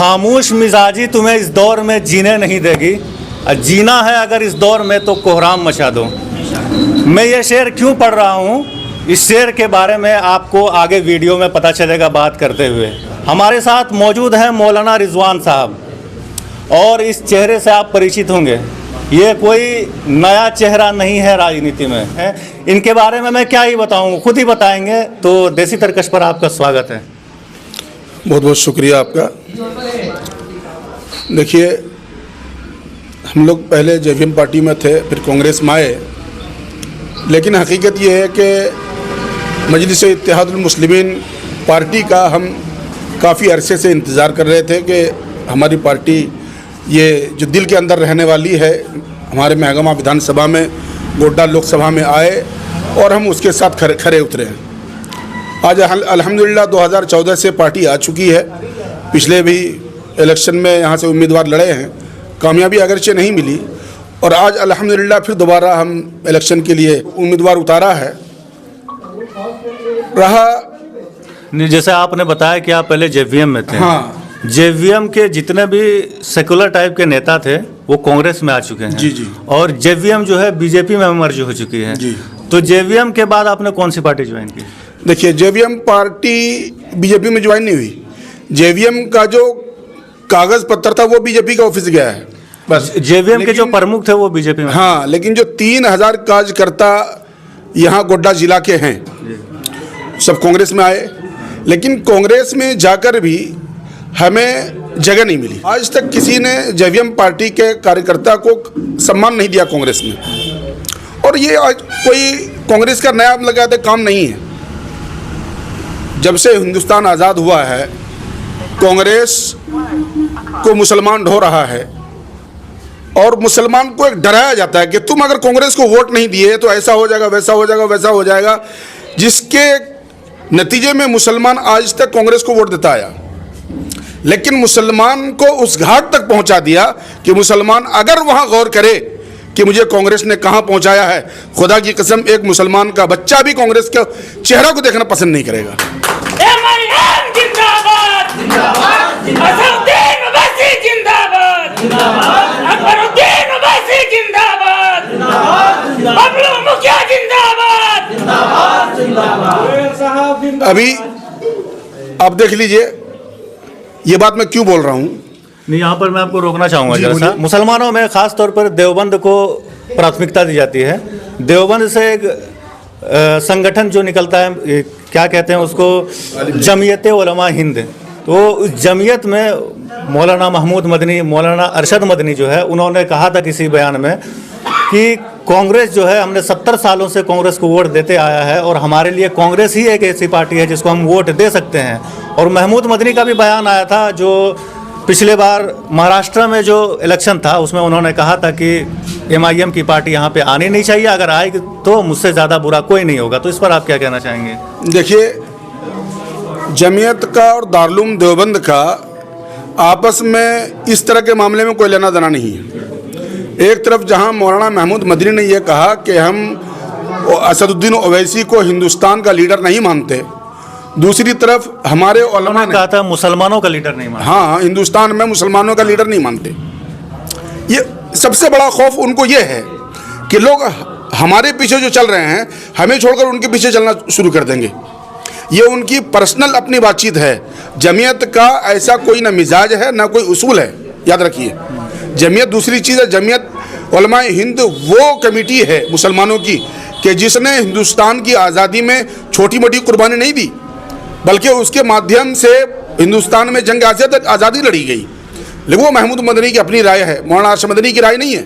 खामोश मिजाजी तुम्हें इस दौर में जीने नहीं देगी। जीना है अगर इस दौर में तो कोहराम मचा दो। मैं ये शेर क्यों पढ़ रहा हूँ, इस शेर के बारे में आपको आगे वीडियो में पता चलेगा बात करते हुए। हमारे साथ मौजूद हैं मौलाना रिजवान साहब, और इस चेहरे से आप परिचित होंगे। ये कोई नया चेहरा नहीं है राजनीति में है। इनके बारे में मैं क्या ही बताऊं, खुद ही बताएंगे। तो देसी तरकश पर आपका स्वागत है। बहुत बहुत शुक्रिया आपका। देखिए, हम लोग पहले जेवीएम पार्टी में थे, फिर कांग्रेस में आए, लेकिन हकीकत ये है कि मजलिस-ए-इत्तेहादुल मुस्लिमीन पार्टी का हम काफ़ी अरसे से इंतज़ार कर रहे थे कि हमारी पार्टी ये जो दिल के अंदर रहने वाली है, हमारे महगमा विधानसभा में, गोड्डा लोकसभा में आए और हम उसके साथ खरे उतरे हैं। आज अल्हम्दुलिल्लाह 2014 से पार्टी आ चुकी है। पिछले भी इलेक्शन में यहाँ से उम्मीदवार लड़े हैं, कामयाबी अगरचे नहीं मिली, और आज अल्हम्दुलिल्लाह फिर दोबारा हम इलेक्शन के लिए उम्मीदवार उतारा है। जैसे आपने बताया कि आप पहले जेवीएम में थे। हाँ, जेवीएम के जितने भी सेकुलर टाइप के नेता थे वो कांग्रेस में आ चुके हैं। जी जी। और जेवीएम जो है बीजेपी में मर्ज हो चुकी है जी। तो जेवीएम के बाद आपने कौन सी पार्टी ज्वाइन की? देखिए, जेवीएम पार्टी बीजेपी में ज्वाइन नहीं हुई। जेवीएम का जो कागज पत्र था वो बीजेपी का ऑफिस गया है बस। जेवीएम के जो प्रमुख थे वो बीजेपी में। हाँ, लेकिन जो 3000 कार्यकर्ता यहाँ गोड्डा जिला के हैं सब कांग्रेस में आए, लेकिन कांग्रेस में जाकर भी हमें जगह नहीं मिली। आज तक किसी ने जेवीएम पार्टी के कार्यकर्ता को सम्मान नहीं दिया कांग्रेस में, और ये आज कोई कांग्रेस का नया लगाते काम नहीं है। जब से हिंदुस्तान आज़ाद हुआ है, कांग्रेस को मुसलमान ढो रहा है, और मुसलमान को एक डराया जाता है कि तुम अगर कांग्रेस को वोट नहीं दिए तो ऐसा हो जाएगा, वैसा हो जाएगा, वैसा हो जाएगा, जिसके नतीजे में मुसलमान आज तक कांग्रेस को वोट देता आया। लेकिन मुसलमान को उस घाट तक पहुंचा दिया कि मुसलमान अगर वहां गौर करे कि मुझे कांग्रेस ने कहां पहुंचाया है, खुदा की कसम एक मुसलमान का बच्चा भी कांग्रेस के चेहरा को देखना पसंद नहीं करेगा। अभी आप देख लीजिए, ये बात मैं क्यों बोल रहा हूँ। नहीं, यहाँ पर मैं आपको रोकना चाहूँगा जरा सा। मुसलमानों में खास तौर पर देवबंद को प्राथमिकता दी जाती है। देवबंद से एक संगठन जो निकलता है, क्या कहते हैं उसको, जमीयत उलमा हिंद। तो उस जमीयत में मौलाना महमूद मदनी, मौलाना अरशद मदनी जो है, उन्होंने कहा था किसी बयान में कि कांग्रेस जो है, हमने 70 सालों से कांग्रेस को वोट देते आया है और हमारे लिए कांग्रेस ही एक ऐसी पार्टी है जिसको हम वोट दे सकते हैं। और महमूद मदनी का भी बयान आया था, जो पिछले बार महाराष्ट्र में जो इलेक्शन था उसमें उन्होंने कहा था कि एमआईएम की पार्टी यहाँ पे आनी नहीं चाहिए, अगर आएगी तो मुझसे ज़्यादा बुरा कोई नहीं होगा। तो इस पर आप क्या कहना चाहेंगे? देखिए, जमीयत का और दारुल देवबंद का आपस में इस तरह के मामले में कोई लेना देना नहीं है। एक तरफ जहां मौलाना महमूद मदनी ने यह कहा कि हम असदुद्दीन ओवैसी को हिंदुस्तान का लीडर नहीं मानते, दूसरी तरफ हमारे उलमा ने कहा था मुसलमानों का लीडर नहीं मानते। हाँ, हिंदुस्तान में मुसलमानों का लीडर नहीं मानते। ये सबसे बड़ा खौफ उनको ये है कि लोग हमारे पीछे जो चल रहे हैं, हमें छोड़कर उनके पीछे चलना शुरू कर देंगे। ये उनकी पर्सनल अपनी बातचीत है। जमीयत का ऐसा कोई ना मिजाज है ना कोई उसूल है, याद रखिए। जमीयत दूसरी चीज़ है। जमीयत उलमाए हिंद वो कमेटी है मुसलमानों की कि जिसने हिंदुस्तान की आज़ादी में छोटी मोटी कुर्बानी नहीं दी, बल्कि उसके माध्यम से हिंदुस्तान में जंग आज़ादी लड़ी गई। लेकिन वो महमूद मदनी की अपनी राय है, मौलाना अरशद मदनी की राय नहीं है।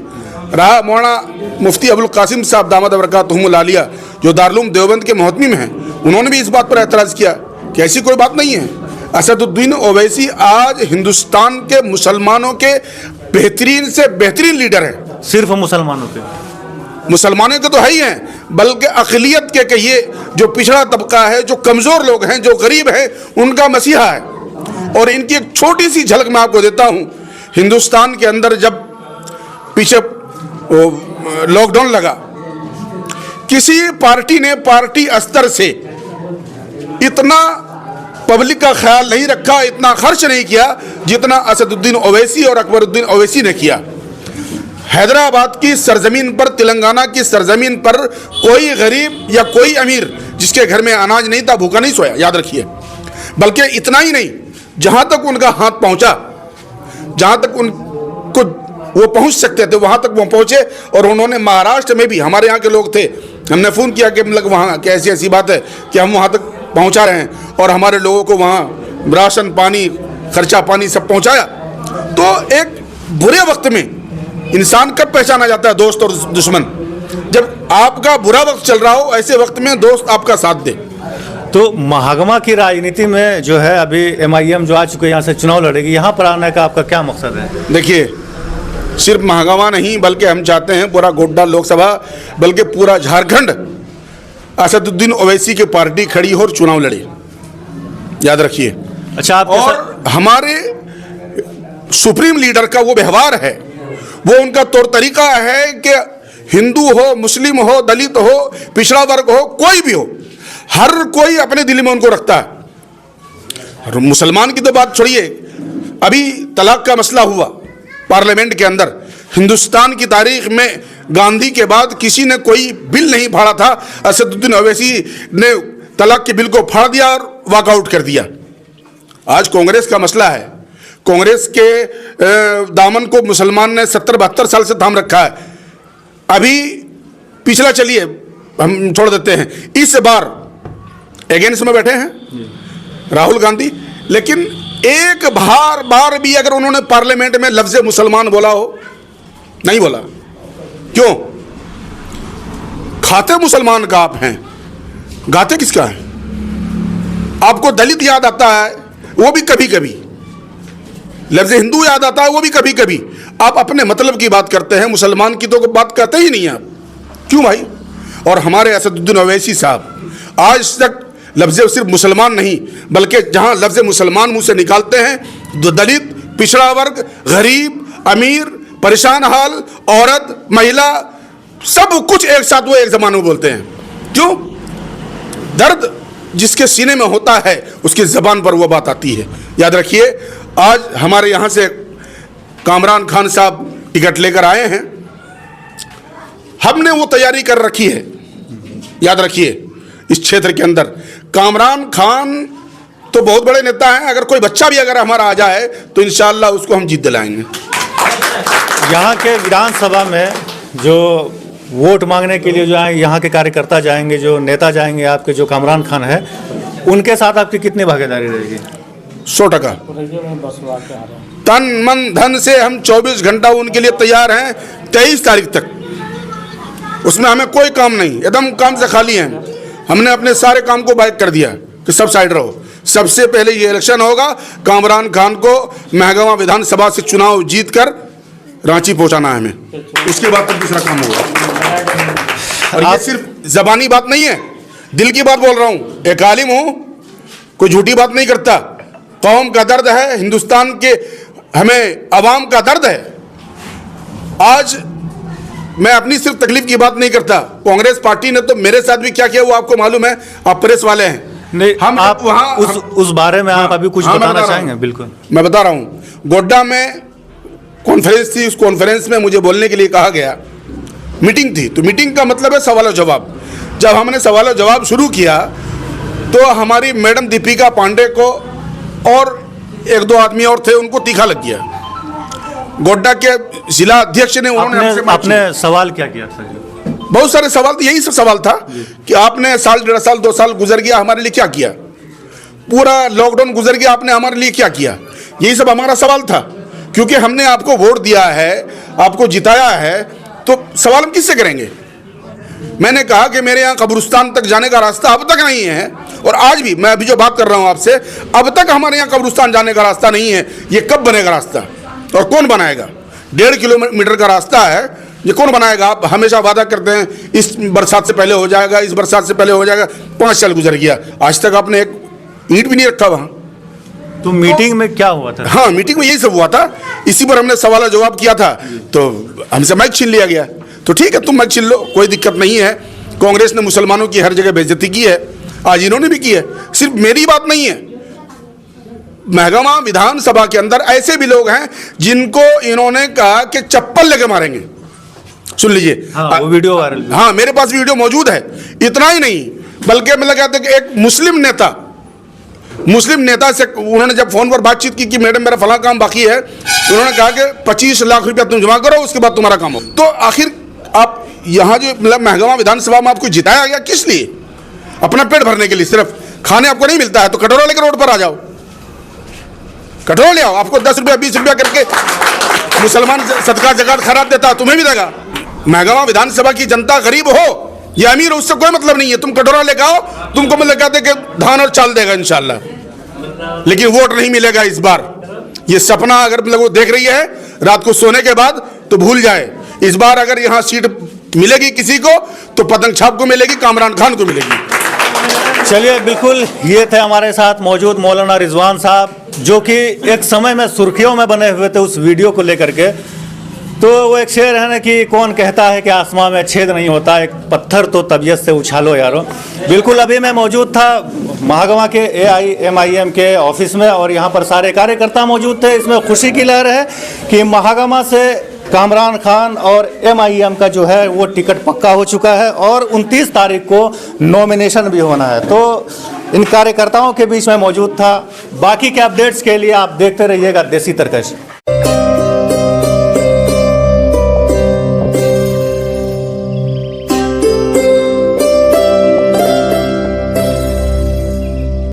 रहा मौलाना मुफ्ती अबुल कासिम साहब दामद बरकातहुमुल आलिया, जो दारुल देवबंद के मोहतमिम हैं, उन्होंने भी इस बात पर एतराज़ किया कि ऐसी कोई बात नहीं है। असदुद्दीन ओवैसी आज हिंदुस्तान के मुसलमानों के बेहतरीन से बेहतरीन लीडर हैं। सिर्फ मुसलमानों के? मुसलमानों के तो है ही हैं, बल्कि अक़लियत के कहिए, जो पिछड़ा तबका है, जो कमज़ोर लोग हैं, जो गरीब हैं, उनका मसीहा है। और इनकी एक छोटी सी झलक मैं आपको देता हूँ। हिंदुस्तान के अंदर जब पीछे लॉकडाउन लगा, किसी पार्टी ने पार्टी स्तर से इतना पब्लिक का ख्याल नहीं रखा, इतना खर्च नहीं किया जितना असदुद्दीन ओवैसी और अकबरुद्दीन ओवैसी ने किया। हैदराबाद की सरजमीन पर, तेलंगाना की सरजमीन पर कोई गरीब या कोई अमीर जिसके घर में अनाज नहीं था भूखा नहीं सोया, याद रखिए। बल्कि इतना ही नहीं, जहां तक उनका हाथ पहुंचा, जहां तक उनको वो पहुंच सकते थे वहां तक वो पहुंचे। और उन्होंने महाराष्ट्र में भी, हमारे यहाँ के लोग थे, हमने फ़ोन किया कि मतलब वहाँ कि ऐसी ऐसी बात है कि हम वहाँ तक पहुँचा रहे हैं, और हमारे लोगों को वहाँ राशन पानी, खर्चा पानी सब पहुँचाया। तो एक बुरे वक्त में इंसान कब पहचाना जाता है दोस्त और दुश्मन? जब आपका बुरा वक्त चल रहा हो, ऐसे वक्त में दोस्त आपका साथ दे। तो महागमा की राजनीति में जो है, अभी MIM जो आ चुके हैं यहाँ से चुनाव लड़ेगी, यहाँ पर आने का आपका क्या मकसद है? देखिए, सिर्फ महागमा नहीं बल्कि हम चाहते हैं पूरा गोड्डा लोकसभा, बल्कि पूरा झारखंड असदुद्दीन ओवैसी की पार्टी खड़ी हो और चुनाव लड़े, याद रखिए। अच्छा, आप और हमारे सुप्रीम लीडर का वो व्यवहार है, वो उनका तौर तरीका है कि हिंदू हो, मुस्लिम हो, दलित हो, पिछड़ा वर्ग हो, कोई भी हो, हर कोई अपने दिल में उनको रखता है। और मुसलमान की तो बात छोड़िए, अभी तलाक का मसला हुआ पार्लियामेंट के अंदर। हिंदुस्तान की तारीख में गांधी के बाद किसी ने कोई बिल नहीं फाड़ा था। असदुद्दीन ओवैसी ने तलाक के बिल को फाड़ दिया और वॉकआउट कर दिया। आज कांग्रेस का मसला है, कांग्रेस के दामन को मुसलमान ने 70-72 साल से थाम रखा है। अभी पिछला चलिए हम छोड़ देते हैं, इस बार अगेंस्ट में बैठे हैं राहुल गांधी, लेकिन एक बार भी अगर उन्होंने पार्लियामेंट में लफ्ज़ मुसलमान बोला हो, नहीं बोला। क्यों? खाते मुसलमान का आप हैं, गाते किसका है? आपको दलित याद आता है, वो भी कभी कभी। लफ्ज़ हिंदू याद आता है, वो भी कभी कभी। आप अपने मतलब की बात करते हैं, मुसलमान की तो बात करते ही नहीं आप। क्यों भाई? और हमारे असदुद्दीन ओवैसी साहब आज तक लफ्ज़ सिर्फ मुसलमान नहीं, बल्कि जहां लफ्ज़ मुसलमान मुंह से निकालते हैं, दलित, पिछड़ा वर्ग, गरीब, अमीर, परेशान हाल, औरत, महिला, सब कुछ एक साथ वो एक ज़बान में बोलते हैं। क्यों? दर्द जिसके सीने में होता है उसकी ज़बान पर वो बात आती है। याद रखिए, आज हमारे यहाँ से कामरान खान साहब टिकट लेकर आए हैं, हमने वो तैयारी कर रखी है। याद रखिए, इस क्षेत्र के अंदर कामरान खान तो बहुत बड़े नेता हैं, अगर कोई बच्चा भी अगर हमारा आ जाए तो इंशाअल्लाह उसको हम जीत दिलाएंगे। यहाँ के विधानसभा में जो वोट मांगने के लिए जो है यहाँ के कार्यकर्ता जाएंगे, जो नेता जाएंगे आपके, जो कामरान खान है, उनके साथ आपकी कितनी भागीदारी रहेगी? 100%। तन मन धन से हम 24 घंटा उनके लिए तैयार हैं 23 तारीख तक। उसमें हमें कोई काम नहीं, एकदम काम से खाली हैं। हमने अपने सारे काम को बाइक कर दिया कि सब साइड रहो। सबसे पहले ये इलेक्शन होगा, कामरान खान को महागामा विधानसभा से चुनाव जीतकर रांची पहुंचाना है हमें। उसके बाद तक दूसरा काम होगा। और ये सिर्फ जबानी बात नहीं है, दिल की बात बोल रहा हूँ। एक आलिम हूँ, कोई झूठी बात नहीं करता। कौम का दर्द है, हिंदुस्तान के हमें अवाम का दर्द है। आज मैं अपनी सिर्फ तकलीफ की बात नहीं करता। कांग्रेस पार्टी ने तो मेरे साथ भी क्या किया वो आपको मालूम है, आप प्रेस वाले हैं। नहीं, हम आप वहाँ उस बारे में आप अभी कुछ बताना चाहेंगे? बिल्कुल, मैं बता रहा हूँ। गोड्डा में कॉन्फ्रेंस थी, उस कॉन्फ्रेंस में मुझे बोलने के लिए कहा गया। मीटिंग थी, तो मीटिंग का मतलब है सवाल और जवाब। जब हमने सवाल और जवाब शुरू किया तो हमारी मैडम दीपिका पांडे को और 1-2 आदमी और थे, उनको तीखा लग गया। गोड्डा के जिला अध्यक्ष ने आपने सवाल क्या किया सर? बहुत सारे सवाल, तो यही सब सवाल था कि आपने साल, 1.5 साल, 2 साल गुजर गया, हमारे लिए क्या किया? पूरा लॉकडाउन गुजर गया, आपने हमारे लिए क्या किया? यही सब हमारा सवाल था। क्योंकि हमने आपको वोट दिया है, आपको जिताया है, तो सवाल हम किससे करेंगे? मैंने कहा कि मेरे यहाँ कब्रिस्तान तक जाने का रास्ता अब तक नहीं है, और आज भी मैं अभी जो बात कर रहा हूँ आपसे, अब तक हमारे यहाँ कब्रिस्तान जाने का रास्ता नहीं है। ये कब बनेगा रास्ता और कौन बनाएगा? 1.5 किलोमीटर का रास्ता है, ये कौन बनाएगा? आप हमेशा वादा करते हैं इस बरसात से पहले हो जाएगा, इस बरसात से पहले हो जाएगा। 5 साल गुजर गया, आज तक आपने एक ईंट भी नहीं रखा वहाँ। तो मीटिंग में क्या हुआ था? हाँ, मीटिंग में यही सब हुआ था। इसी पर हमने सवाल जवाब किया था, तो हमसे माइक छीन लिया गया। तो ठीक है, तुम माइक छीन लो, कोई दिक्कत नहीं है। कांग्रेस ने मुसलमानों की हर जगह बेइज्जती की है, आज इन्होंने भी की है। सिर्फ मेरी बात नहीं है, महगमा विधानसभा के अंदर ऐसे भी लोग हैं जिनको इन्होंने कहा कि चप्पल लेके मारेंगे। सुन लीजिए। हाँ, वो वीडियो वायरल। हाँ, मेरे पास वीडियो मौजूद है। इतना ही नहीं, बल्कि मतलब कहते हैं कि एक मुस्लिम नेता से उन्होंने जब फोन पर बातचीत की कि मैडम मेरा फला काम बाकी है, उन्होंने कहा कि 25 लाख रुपया तुम जमा करो, उसके बाद तुम्हारा काम हो। तो आखिर आप यहाँ जो मतलब महगमा विधानसभा में आपको जिताया गया किस लिए? अपना पेट भरने के लिए। सिर्फ खाने आपको नहीं मिलता है तो कटोरा लेकर रोड पर आ जाओ, कटोरा ले आओ। आपको 10 रुपया 20 रुपया करके मुसलमान सदका जकात खराब देता, तुम्हें भी देगा। महगमा विधानसभा की जनता गरीब हो या अमीर हो, उससे कोई मतलब नहीं है। तुम कटोरा लेकर आओ, तुमको मतलब कहते कि धान और चाल देगा इंशाल्लाह, लेकिन वोट नहीं मिलेगा इस बार। ये सपना अगर मतलब वो देख रही है रात को सोने के बाद तो भूल जाए। इस बार अगर यहाँ सीट मिलेगी किसी को तो पतंग छाप को मिलेगी, कामरान खान को मिलेगी। चलिए, बिल्कुल ये थे हमारे साथ मौजूद मौलाना रिजवान साहब, जो कि एक समय में सुर्खियों में बने हुए थे उस वीडियो को लेकर के। तो वो एक शेर है ना कि कौन कहता है कि आसमां में छेद नहीं होता, एक पत्थर तो तबीयत से उछालो यारो। बिल्कुल, अभी मैं मौजूद था महागमा के AIMIM के ऑफिस में और यहाँ पर सारे कार्यकर्ता मौजूद थे। इसमें खुशी की लहर है कि महागमा से कामरान खान और MIM का जो है वो टिकट पक्का हो चुका है और 29 तारीख को नॉमिनेशन भी होना है। तो इन कार्यकर्ताओं के बीच में मौजूद था। बाकी के अपडेट्स के लिए आप देखते रहिएगा देसी तरकश।